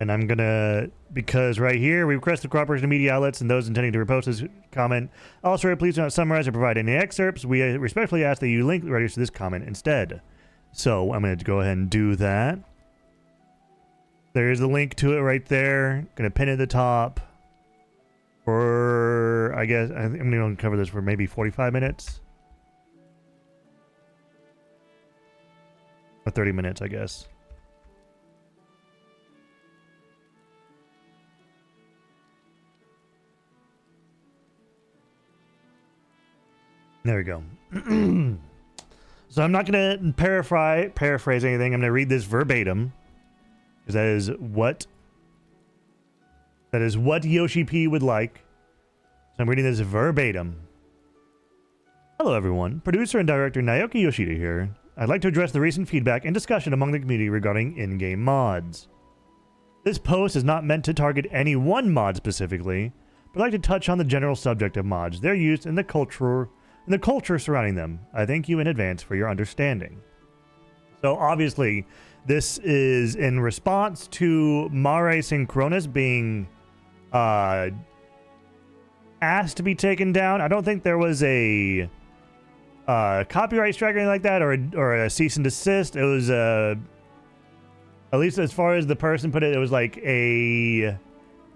And I'm gonna, because right here, we request the cooperation of media outlets and those intending to repost this comment. Also, please do not summarize or provide any excerpts. We respectfully ask that you link the writers to this comment instead. So I'm gonna go ahead and do that. There's a link to it right there. Gonna pin it at the top. For, I guess, I'm gonna cover this for maybe 45 minutes. Or 30 minutes, I guess. There we go. So I'm not going to paraphrase anything. I'm going to read this verbatim, because that is what Yoshi-P would like. So I'm reading this verbatim. Hello everyone, producer and director Naoki Yoshida here. I'd like to address the recent feedback and discussion among the community regarding in-game mods. This post is not meant to target any one mod specifically, but I'd like to touch on the general subject of mods, their use, and the culture surrounding them. I thank you in advance for your understanding. So obviously, this is in response to Mare Synchronous being asked to be taken down. I don't think there was a copyright strike or anything like that, or a cease and desist. It was at least as far as the person put it, it was like a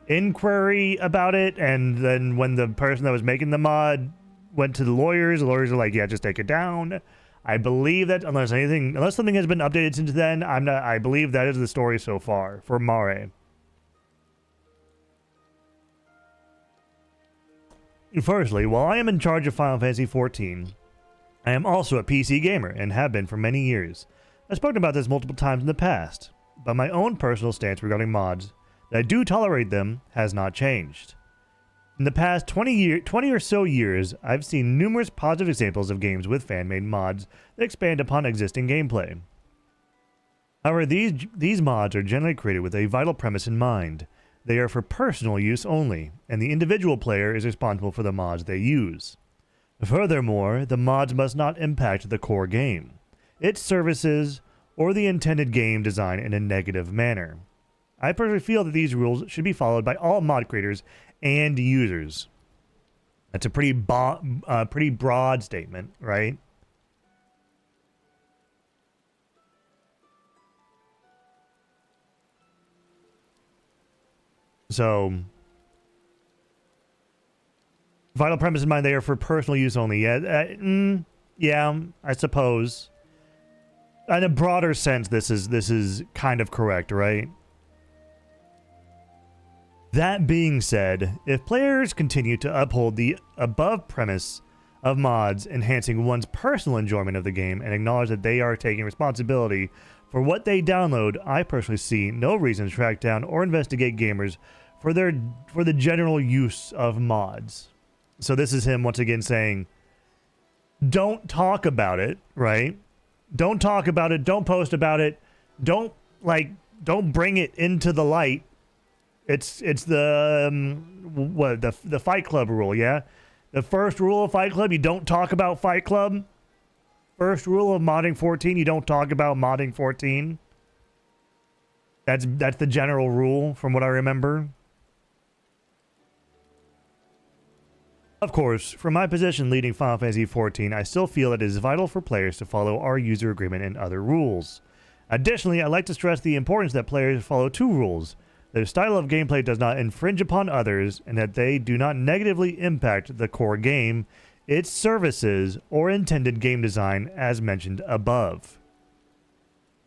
inquiry about it, and then when the person that was making the mod went to the lawyers are like, yeah, just take it down. I believe that unless something has been updated since then, I believe that is the story so far for Mare. Firstly, while I am in charge of Final Fantasy XIV, I am also a PC gamer and have been for many years. I've spoken about this multiple times in the past, but my own personal stance regarding mods, that I do tolerate them, has not changed. In the past 20 or so years, I've seen numerous positive examples of games with fan-made mods that expand upon existing gameplay. However, these mods are generally created with a vital premise in mind. They are for personal use only, and the individual player is responsible for the mods they use. Furthermore, the mods must not impact the core game, its services, or the intended game design in a negative manner. I personally feel that these rules should be followed by all mod creators and users. That's a pretty broad statement, right? So, vital premise in mind, they are for personal use only. Yeah, I suppose. In a broader sense, this is kind of correct, right? That being said, if players continue to uphold the above premise of mods enhancing one's personal enjoyment of the game and acknowledge that they are taking responsibility for what they download, I personally see no reason to track down or investigate gamers for the general use of mods. So this is him once again saying, don't talk about it, right? Don't talk about it, don't post about it, don't bring it into the light. It's the the Fight Club rule, yeah? The first rule of Fight Club, you don't talk about Fight Club. First rule of modding 14, you don't talk about modding 14. That's the general rule from what I remember. Of course, from my position leading Final Fantasy XIV, I still feel it is vital for players to follow our user agreement and other rules. Additionally, I'd like to stress the importance that players follow two rules. Their style of gameplay does not infringe upon others, and that they do not negatively impact the core game, its services, or intended game design as mentioned above.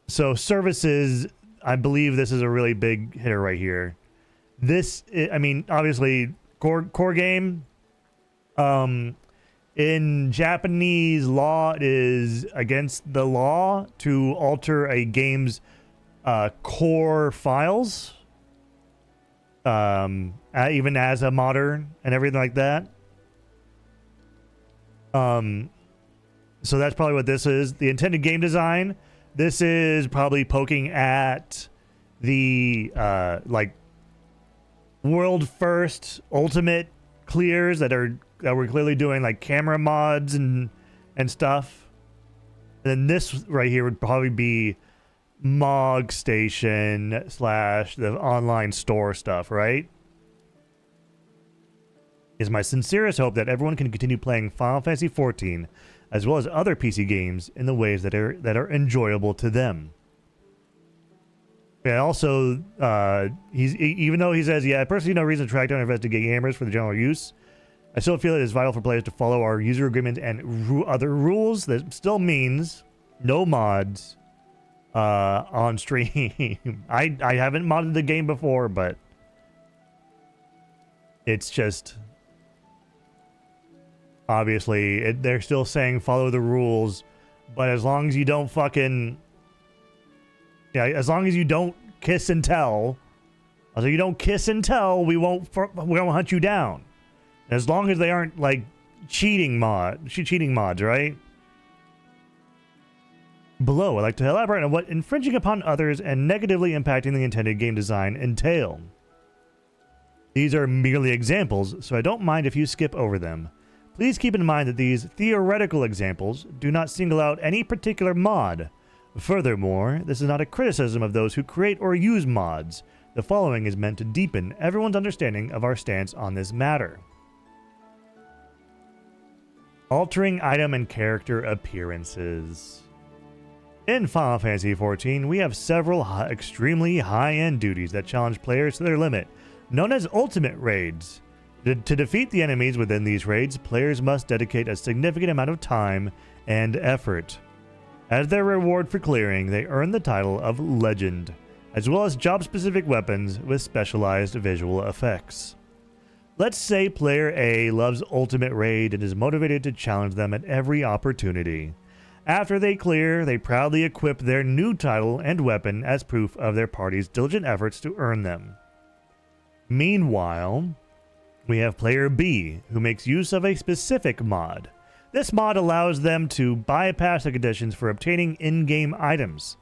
So services, I believe this is a really big hitter right here. This, I mean, obviously, core game, in Japanese law, it is against the law to alter a game's core files. Even as a modder and everything like that. So that's probably what this is. The intended game design. This is probably poking at the world first ultimate clears that we're clearly doing like camera mods and stuff. And then this right here would probably be Mog Station / the online store stuff, right? It's my sincerest hope that everyone can continue playing Final Fantasy XIV as well as other PC games in the ways that are enjoyable to them. Yeah, also, even though he says, yeah, I personally see no reason to track down and investigate gamers for the general use, I still feel it is vital for players to follow our user agreement and other rules. That still means no mods on stream. I haven't modded the game before, but it's just... Obviously, they're still saying follow the rules, but as long as you don't fucking... Yeah, as long as you don't kiss and tell... So you don't kiss and tell, we won't hunt you down. As long as they aren't, like, cheating mods, right? Below, I'd like to elaborate on what infringing upon others and negatively impacting the intended game design entail. These are merely examples, so I don't mind if you skip over them. Please keep in mind that these theoretical examples do not single out any particular mod. Furthermore, this is not a criticism of those who create or use mods. The following is meant to deepen everyone's understanding of our stance on this matter. Altering item and character appearances. In Final Fantasy XIV, we have several extremely high-end duties that challenge players to their limit, known as ultimate raids. To defeat the enemies within these raids, players must dedicate a significant amount of time and effort. As their reward for clearing, they earn the title of Legend, as well as job-specific weapons with specialized visual effects. Let's say player A loves Ultimate Raid and is motivated to challenge them at every opportunity. After they clear, they proudly equip their new title and weapon as proof of their party's diligent efforts to earn them. Meanwhile, we have player B, who makes use of a specific mod. This mod allows them to bypass the conditions for obtaining in-game items,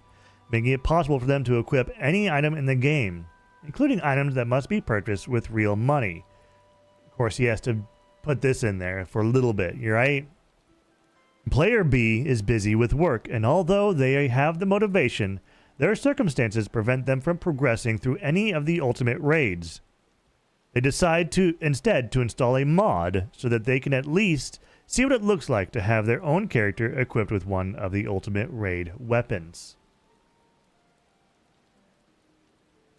making it possible for them to equip any item in the game, including items that must be purchased with real money. Of course, he has to put this in there for a little bit, right? Player B is busy with work, and although they have the motivation, their circumstances prevent them from progressing through any of the ultimate raids. They decide instead to install a mod so that they can at least see what it looks like to have their own character equipped with one of the ultimate raid weapons.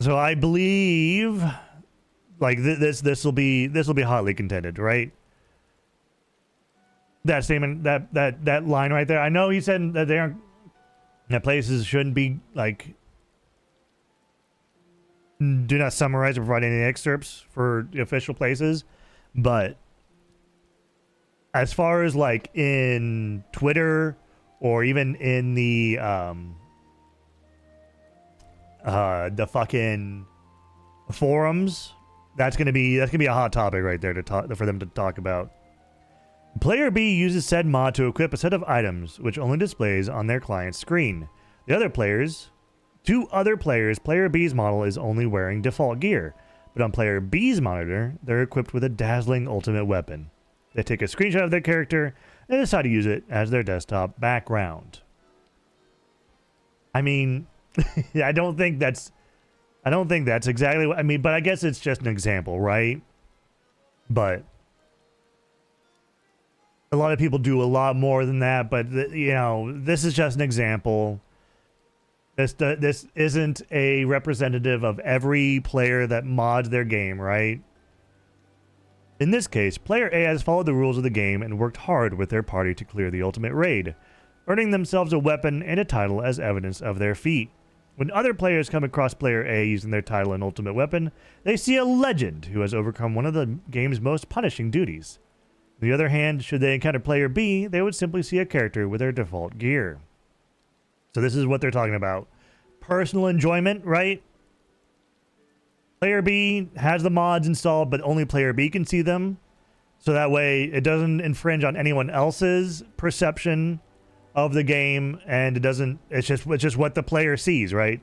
So I believe, like, this will be hotly contended, right? That statement, that line right there. I know he said that that places shouldn't be, like, do not summarize or provide any excerpts for the official places, but as far as, like, in Twitter or even in the fucking forums, that's gonna be a hot topic right there for them to talk about. Player B uses said mod to equip a set of items which only displays on their client's screen. Two other players, player B's model is only wearing default gear, but on player B's monitor, they're equipped with a dazzling ultimate weapon. They take a screenshot of their character and decide to use it as their desktop background. I mean, I don't think that's exactly what I mean, but I guess it's just an example, right? But a lot of people do a lot more than that, but you know, this is just an example. This isn't a representative of every player that mods their game, right? In this case, player A has followed the rules of the game and worked hard with their party to clear the ultimate raid, earning themselves a weapon and a title as evidence of their feat. When other players come across player A using their title and ultimate weapon, they see a legend who has overcome one of the game's most punishing duties. On the other hand, should they encounter player B, they would simply see a character with their default gear. So this is what they're talking about. Personal enjoyment, right? Player B has the mods installed, but only player B can see them. So that way it doesn't infringe on anyone else's perception of the game, and it's just what the player sees, right?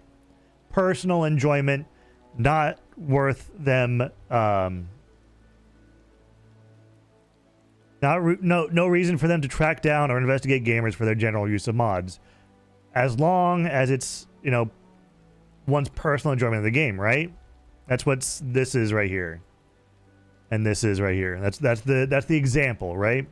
Personal enjoyment, not worth them no reason for them to track down or investigate gamers for their general use of mods, as long as it's you know, one's personal enjoyment of the game, right? That's what this is right here. And this is right here. That's the example, right?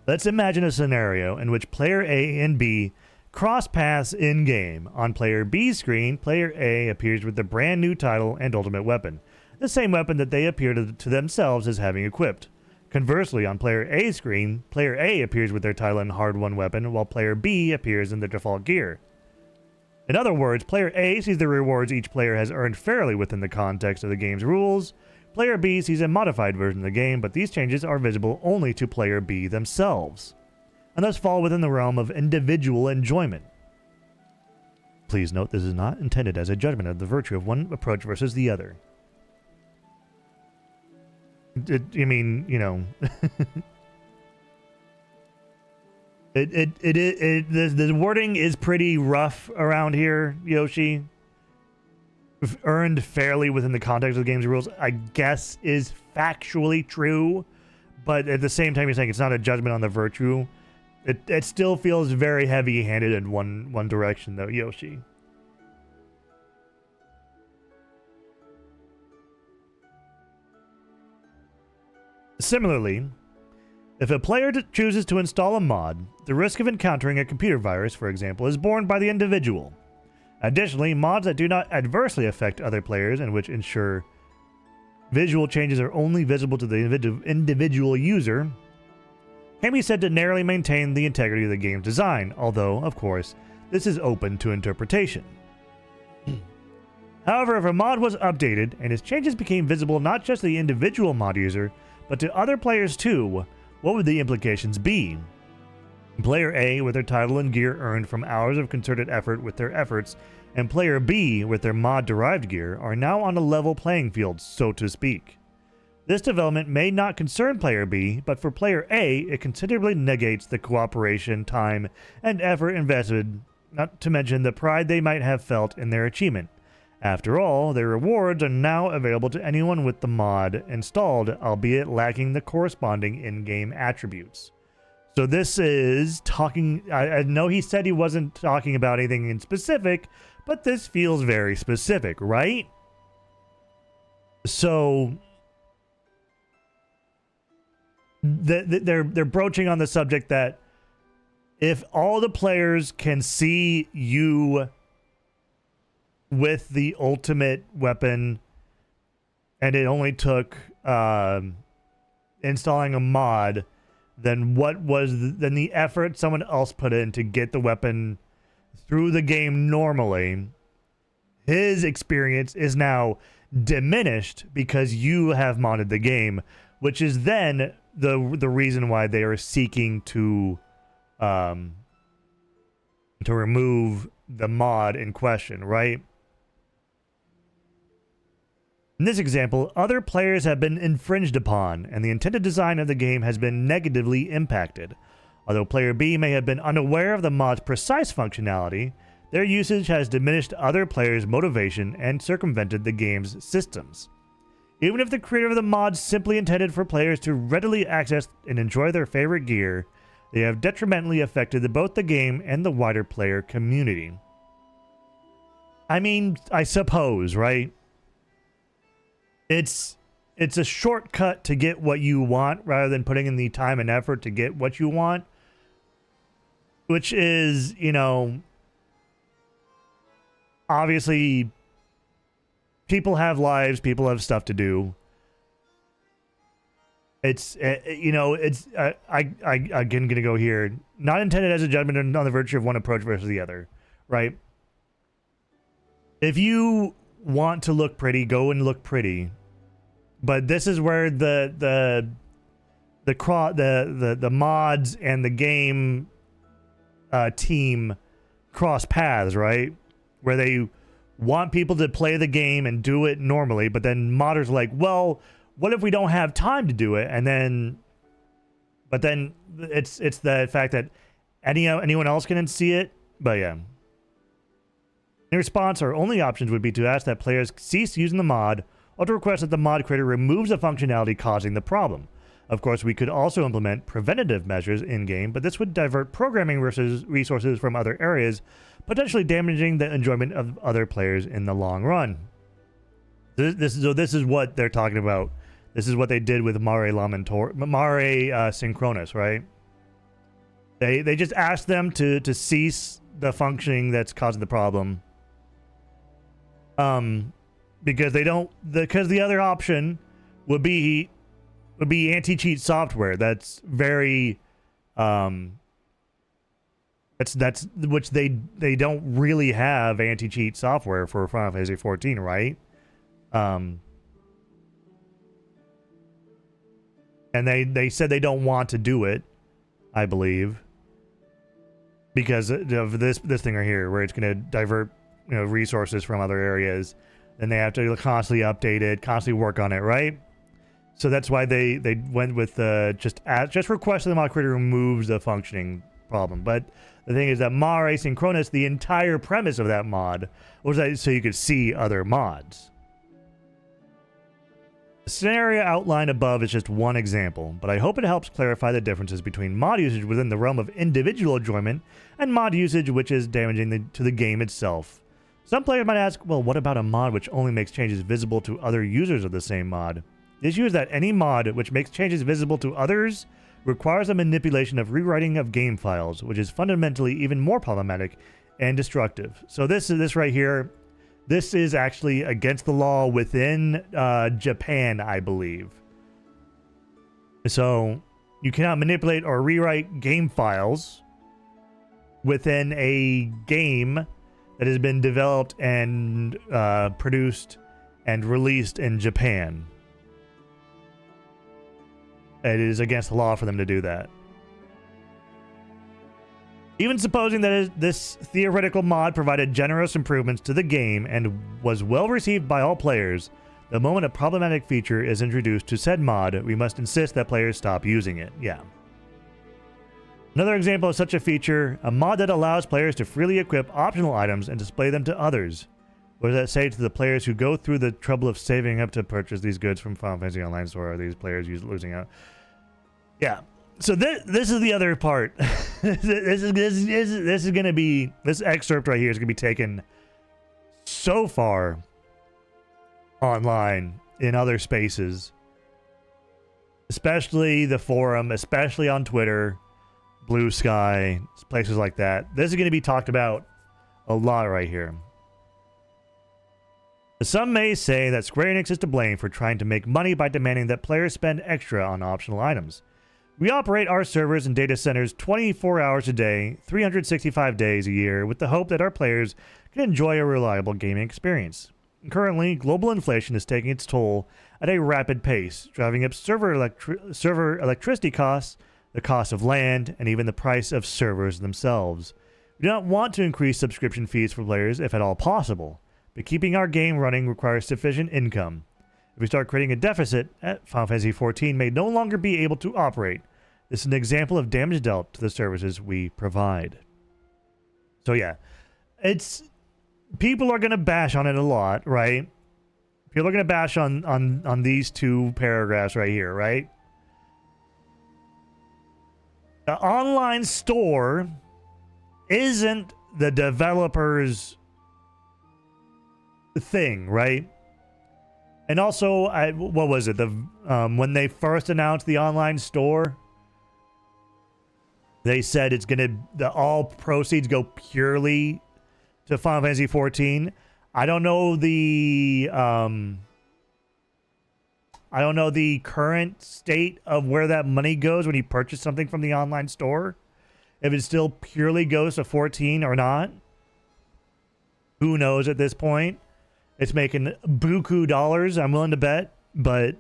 Let's imagine a scenario in which player A and B cross paths in game. On player B's screen, player A appears with the brand new title and ultimate weapon, the same weapon that they appear to themselves as having equipped. Conversely, on player A's screen, player A appears with their title and hard-won weapon, while player B appears in their default gear. In other words, player A sees the rewards each player has earned fairly within the context of the game's rules. Player B sees a modified version of the game, but these changes are visible only to player B themselves, and thus fall within the realm of individual enjoyment. Please note this is not intended as a judgment of the virtue of one approach versus the other. I mean, you know, the wording is pretty rough around here, Yoshi. Earned fairly within the context of the game's rules, I guess, is factually true, but at the same time, you're saying it's not a judgment on the virtue. It still feels very heavy-handed in one direction, though, Yoshi. Similarly, if a player chooses to install a mod, the risk of encountering a computer virus, for example, is borne by the individual. Additionally, mods that do not adversely affect other players and which ensure visual changes are only visible to the individual user can be said to narrowly maintain the integrity of the game's design, although, of course, this is open to interpretation. However, if a mod was updated and its changes became visible not just to the individual mod user, but to other players too, what would the implications be? Player A, with their title and gear earned from hours of concerted effort with their efforts, and Player B, with their mod-derived gear, are now on a level playing field, so to speak. This development may not concern Player B, but for Player A, it considerably negates the cooperation, time, and effort invested, not to mention the pride they might have felt in their achievement. After all, their rewards are now available to anyone with the mod installed, albeit lacking the corresponding in-game attributes. So this is talking, I know he said he wasn't talking about anything in specific, but this feels very specific, right? So they're broaching on the subject that if all the players can see you with the ultimate weapon and it only took installing a mod, then then the effort someone else put in to get the weapon through the game normally, his experience is now diminished because you have modded the game, which is then the reason why they are seeking to remove the mod in question, right? In this example, other players have been infringed upon, and the intended design of the game has been negatively impacted. Although player B may have been unaware of the mod's precise functionality, their usage has diminished other players' motivation and circumvented the game's systems. Even if the creator of the mod simply intended for players to readily access and enjoy their favorite gear, they have detrimentally affected both the game and the wider player community. I mean, I suppose, right? It's a shortcut to get what you want rather than putting in the time and effort to get what you want, which is, you know, obviously people have lives, people have stuff to do. It's, you know, it's, again, gonna go here, not intended as a judgment on the virtue of one approach versus the other, right? If you want to look pretty, go and look pretty. But this is where the mods and the game team cross paths, right? Where they want people to play the game and do it normally, but then modders are like, well, what if we don't have time to do it? And then, but then it's the fact that anyone else can see it. But yeah. In response, our only options would be to ask that players cease using the mod, or to request that the mod creator removes the functionality causing the problem. Of course, we could also implement preventative measures in-game, but this would divert programming resources from other areas, potentially damaging the enjoyment of other players in the long run. This is what they're talking about. This is what they did with Mare Synchronous, right? They just asked them to cease the functioning that's causing the problem. Because the other option would be anti-cheat software. That's very that's which they don't really have anti-cheat software for Final Fantasy 14, right? And they said they don't want to do it, I believe, because of this thing right here, where it's going to divert resources from other areas, and they have to constantly update it, constantly work on it, right? So that's why they went with just request the mod creator removes the functioning problem. But the thing is that Mare Synchronous, the entire premise of that mod was that so you could see other mods. The scenario outlined above is just one example, but I hope it helps clarify the differences between mod usage within the realm of individual enjoyment and mod usage which is damaging to the game itself. Some players might ask, well, what about a mod which only makes changes visible to other users of the same mod? The issue is that any mod which makes changes visible to others requires a manipulation of rewriting of game files, which is fundamentally even more problematic and destructive. So this right here, this is actually against the law within Japan, I believe. So you cannot manipulate or rewrite game files within a game that has been developed and produced and released in Japan. It is against the law for them to do that. Even supposing that this theoretical mod provided generous improvements to the game and was well received by all players, the moment a problematic feature is introduced to said mod, we must insist that players stop using it. Yeah. Another example of such a feature, a mod that allows players to freely equip optional items and display them to others. What does that say to the players who go through the trouble of saving up to purchase these goods from Final Fantasy Online Store? Are these players losing out? Yeah. So this is the other part. this is going to be, this excerpt right here is going to be taken so far online in other spaces, especially the forum, especially on Twitter, Blue Sky, places like that. This is going to be talked about a lot right here. Some may say that Square Enix is to blame for trying to make money by demanding that players spend extra on optional items. We operate our servers and data centers 24 hours a day, 365 days a year, with the hope that our players can enjoy a reliable gaming experience. Currently, global inflation is taking its toll at a rapid pace, driving up server electricity costs, the cost of land, and even the price of servers themselves. We do not want to increase subscription fees for players if at all possible, but keeping our game running requires sufficient income. If we start creating a deficit, Final Fantasy XIV may no longer be able to operate. This is an example of damage dealt to the services we provide. So yeah, people are going to bash on it a lot, right? People are going to bash on these two paragraphs right here, right? The online store isn't the developer's thing, right? And also, what was it? When they first announced the online store, they said it's gonna all proceeds go purely to Final Fantasy XIV. I don't know the current state of where that money goes when you purchase something from the online store. If it still purely goes to 14 or not, who knows at this point? It's making buku dollars, I'm willing to bet, but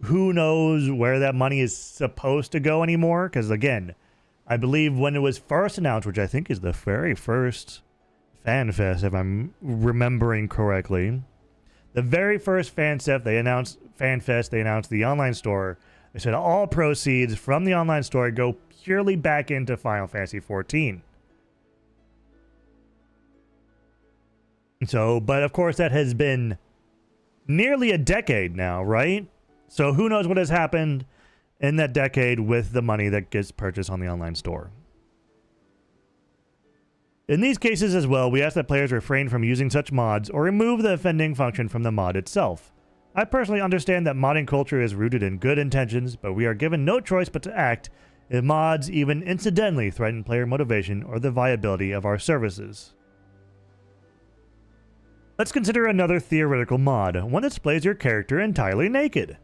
who knows where that money is supposed to go anymore? Because again, I believe when it was first announced, which I think is the very first FanFest, if I'm remembering correctly, the very first FanFest, they announced the online store. They said all proceeds from the online store go purely back into Final Fantasy XIV. So, but of course that has been nearly a decade now, right? So who knows what has happened in that decade with the money that gets purchased on the online store. In these cases as well, we ask that players refrain from using such mods or remove the offending function from the mod itself. I personally understand that modding culture is rooted in good intentions, but we are given no choice but to act if mods even incidentally threaten player motivation or the viability of our services. Let's consider another theoretical mod, one that displays your character entirely naked.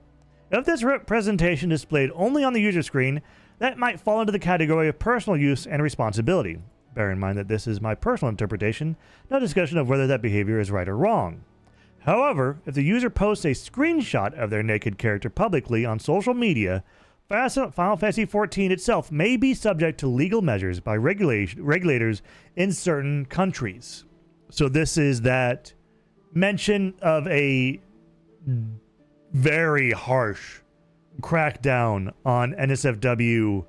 If this representation is displayed only on the user screen, that might fall into the category of personal use and responsibility. Bear in mind that this is my personal interpretation, no discussion of whether that behavior is right or wrong. However, if the user posts a screenshot of their naked character publicly on social media, Final Fantasy XIV itself may be subject to legal measures by regulators in certain countries. So this is that mention of a very harsh crackdown on NSFW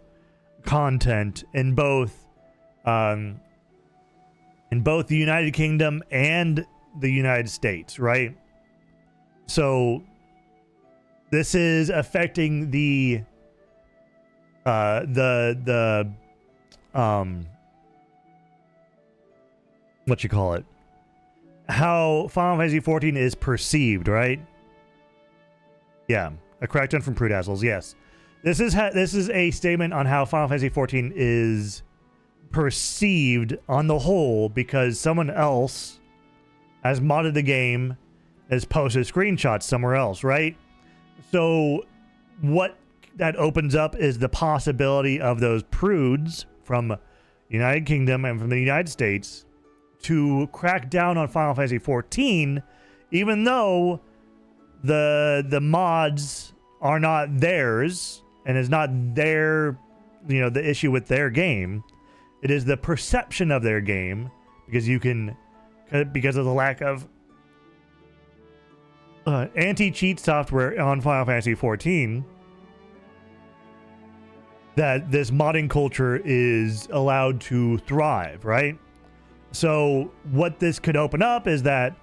content in both the United Kingdom and the United States, right? So this is affecting the what you call it, how Final Fantasy XIV is perceived, right? Yeah, a crackdown from Prudazzles. Yes, this is a statement on how Final Fantasy XIV is perceived on the whole because someone else has modded the game, has posted screenshots somewhere else, right? So what that opens up is the possibility of those prudes from United Kingdom and from the United States to crack down on Final Fantasy XIV, even though the mods are not theirs and is not their, you know, the issue with their game. It is the perception of their game because of the lack of anti-cheat software on Final Fantasy XIV, that this modding culture is allowed to thrive, right? So what this could open up is that,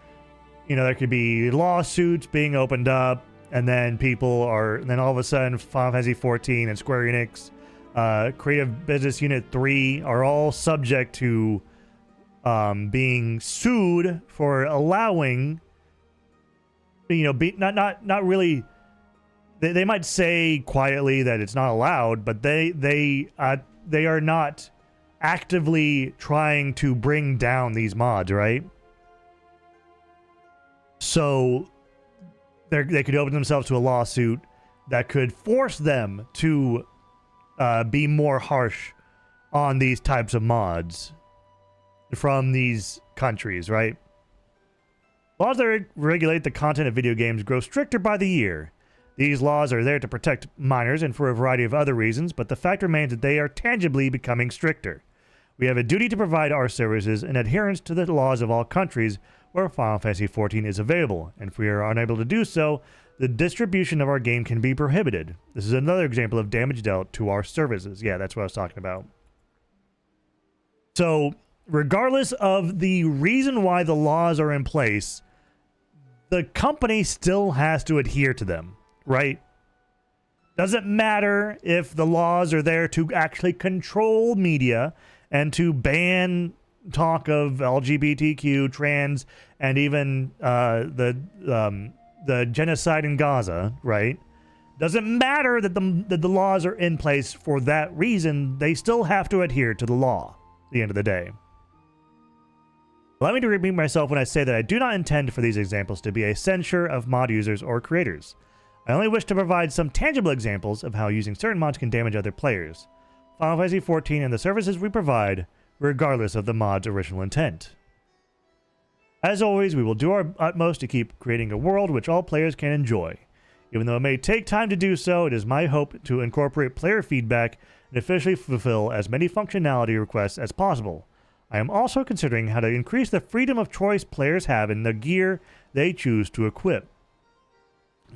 you know, there could be lawsuits being opened up, and then then all of a sudden Final Fantasy XIV and Square Enix, Creative Business Unit 3 are all subject to being sued for allowing, you know, not really. They might say quietly that it's not allowed, but they are not actively trying to bring down these mods, right? So they could open themselves to a lawsuit that could force them to be more harsh on these types of mods from these countries, right? Laws that regulate the content of video games grow stricter by the year. These laws are there to protect minors and for a variety of other reasons, but the fact remains that they are tangibly becoming stricter. We have a duty to provide our services in adherence to the laws of all countries where Final Fantasy XIV is available, and if we are unable to do so, the distribution of our game can be prohibited. This is another example of damage dealt to our services. Yeah, that's what I was talking about. So, regardless of the reason why the laws are in place, the company still has to adhere to them, right? Doesn't matter if the laws are there to actually control media and to ban talk of LGBTQ, trans, and even the genocide in Gaza, right? Doesn't matter that the laws are in place for that reason. They still have to adhere to the law at the end of the day. Allow me to repeat myself when I say that I do not intend for these examples to be a censure of mod users or creators. I only wish to provide some tangible examples of how using certain mods can damage other players. Final Fantasy XIV and the services we provide, regardless of the mod's original intent. As always, we will do our utmost to keep creating a world which all players can enjoy. Even though it may take time to do so, it is my hope to incorporate player feedback and officially fulfill as many functionality requests as possible. I am also considering how to increase the freedom of choice players have in the gear they choose to equip.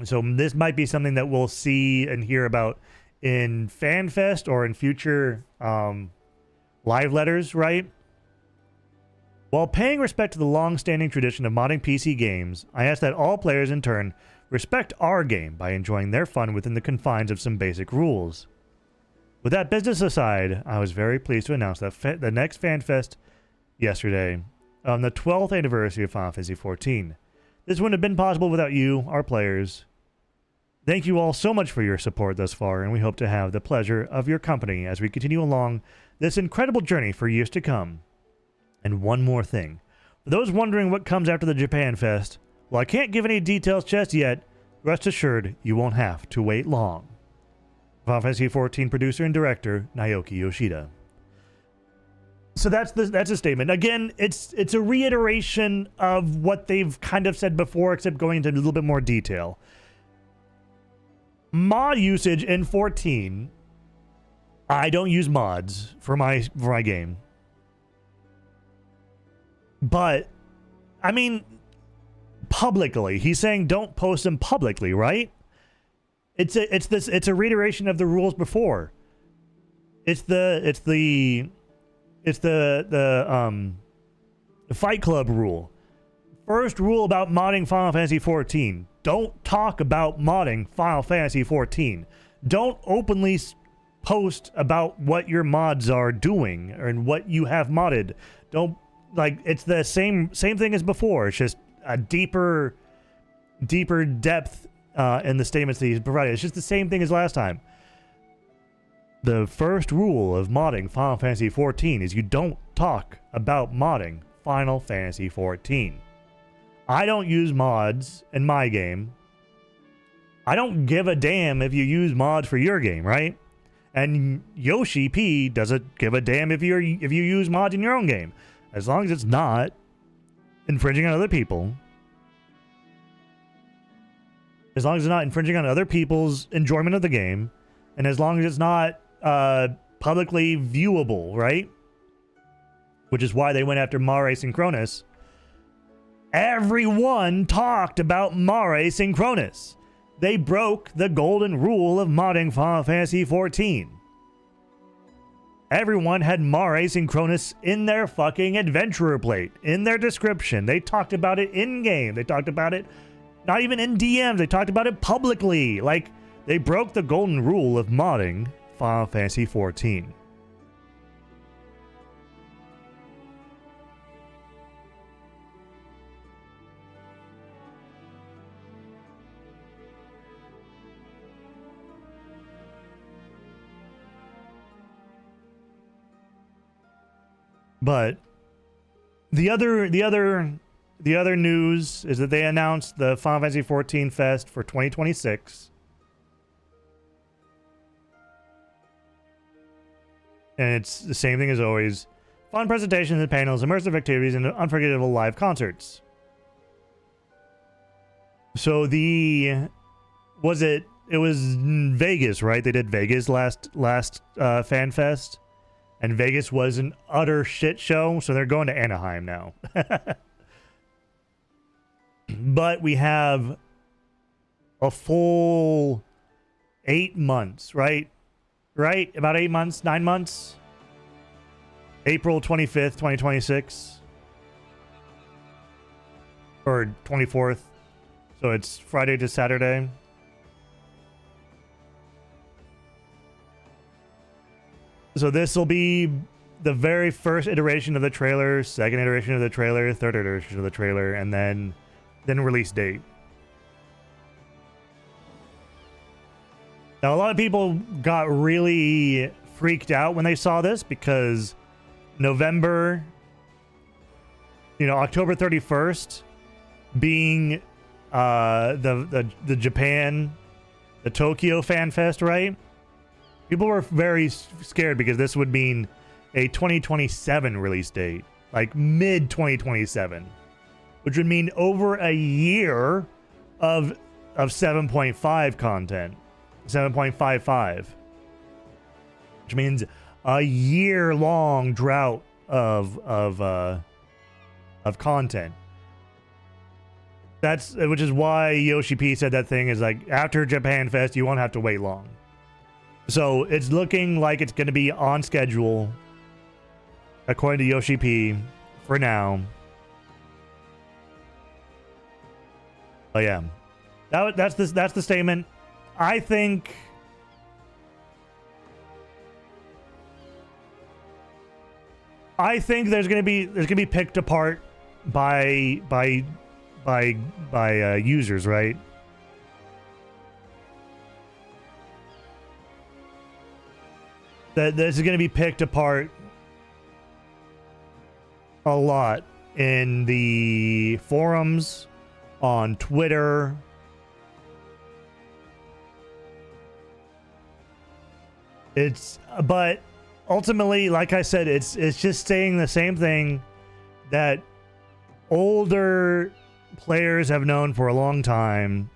So this might be something that we'll see and hear about in FanFest or in future live letters, right? While paying respect to the long-standing tradition of modding PC games, I ask that all players in turn respect our game by enjoying their fun within the confines of some basic rules. With that business aside, I was very pleased to announce that the next FanFest yesterday, on the 12th anniversary of Final Fantasy XIV. This wouldn't have been possible without you, our players. Thank you all so much for your support thus far, and we hope to have the pleasure of your company as we continue along this incredible journey for years to come. And one more thing. For those wondering what comes after the Japan Fest, while I can't give any details just yet, rest assured you won't have to wait long. Final Fantasy XIV producer and director, Naoki Yoshida. So that's a statement. Again, it's a reiteration of what they've kind of said before, except going into a little bit more detail. Mod usage in 14. I don't use mods for my game. But I mean, publicly, he's saying don't post them publicly, right? It's a reiteration of the rules before. It's the Fight Club rule. First rule about modding Final Fantasy XIV. Don't talk about modding Final Fantasy XIV. Don't openly post about what your mods are doing and what you have modded. Don't, like, it's the same thing as before. It's just a deeper depth in the statements that he's provided. It's just the same thing as last time. The first rule of modding Final Fantasy XIV is you don't talk about modding Final Fantasy XIV. I don't use mods in my game. I don't give a damn if you use mods for your game, right? And Yoshi-P doesn't give a damn if you use mods in your own game, as long as it's not infringing on other people. As long as it's not infringing on other people's enjoyment of the game, and as long as it's not publicly viewable, right? Which is why they went after Mare Synchronous. Everyone talked about Mare Synchronous. They broke the golden rule of modding Final Fantasy XIV. Everyone had Mare Synchronous in their fucking adventurer plate, in their description. They talked about it in-game. They talked about it not even in DMs. They talked about it publicly. Like, they broke the golden rule of modding Final Fantasy XIV. But the other news is that they announced the Final Fantasy XIV Fest for 2026. And it's the same thing as always. Fun presentations and panels, immersive activities, and unforgettable live concerts. So it was Vegas, right? They did Vegas last Fan Fest. And Vegas was an utter shit show, so they're going to Anaheim now. But we have a full 8 months, right? Right? About 8 months, 9 months? April 25th, 2026. Or 24th. So it's Friday to Saturday. So this will be the very first iteration of the trailer, second iteration of the trailer, third iteration of the trailer, and then release date. Now, a lot of people got really freaked out when they saw this because October 31st being the Japan, the Tokyo Fan Fest, right? People were very scared because this would mean a 2027 release date, like mid-2027, which would mean over a year of 7.5 content, 7.55, which means a year-long drought of content. Which is why Yoshi-P said that thing is like, after Japan Fest, you won't have to wait long. So it's looking like it's going to be on schedule, according to Yoshi-P, for now. But yeah, that's the statement. I think there's gonna be picked apart by users, right? That this is gonna be picked apart a lot in the forums, on Twitter. But ultimately, like I said, it's just saying the same thing that older players have known for a long time.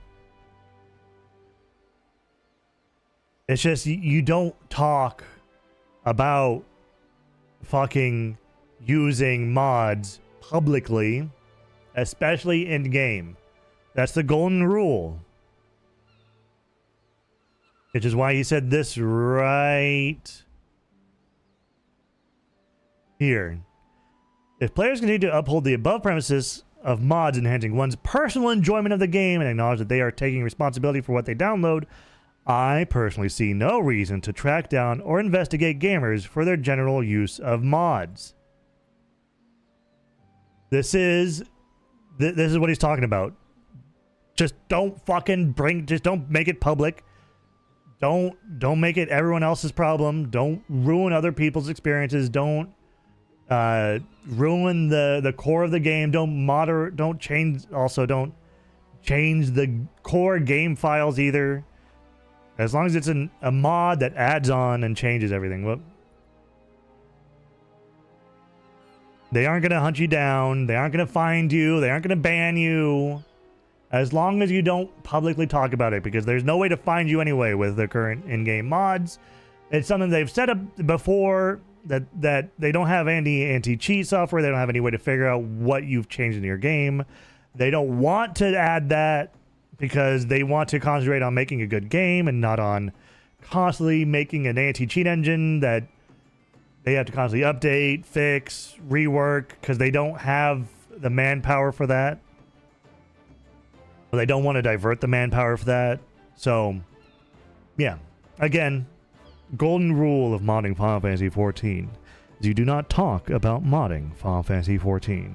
It's just you don't talk about fucking using mods publicly, especially in game. That's the golden rule. Which is why he said this right here. If players continue to uphold the above premises of mods enhancing one's personal enjoyment of the game and acknowledge that they are taking responsibility for what they download, I personally see no reason to track down or investigate gamers for their general use of mods. This is what he's talking about. Just don't make it public. Don't make it everyone else's problem. Don't ruin other people's experiences. Don't ruin the core of the game. Don't change the core game files either. As long as it's a mod that adds on and changes everything. Well, they aren't going to hunt you down. They aren't going to find you. They aren't going to ban you. As long as you don't publicly talk about it, because there's no way to find you anyway with the current in-game mods. It's something they've set up before, that they don't have any anti-cheat software. They don't have any way to figure out what you've changed in your game. They don't want to add that because they want to concentrate on making a good game and not on constantly making an anti-cheat engine that they have to constantly update, fix, rework, because they don't have the manpower for that. Well, they don't want to divert the manpower for that. So, yeah. Again, golden rule of modding Final Fantasy XIV is you do not talk about modding Final Fantasy XIV.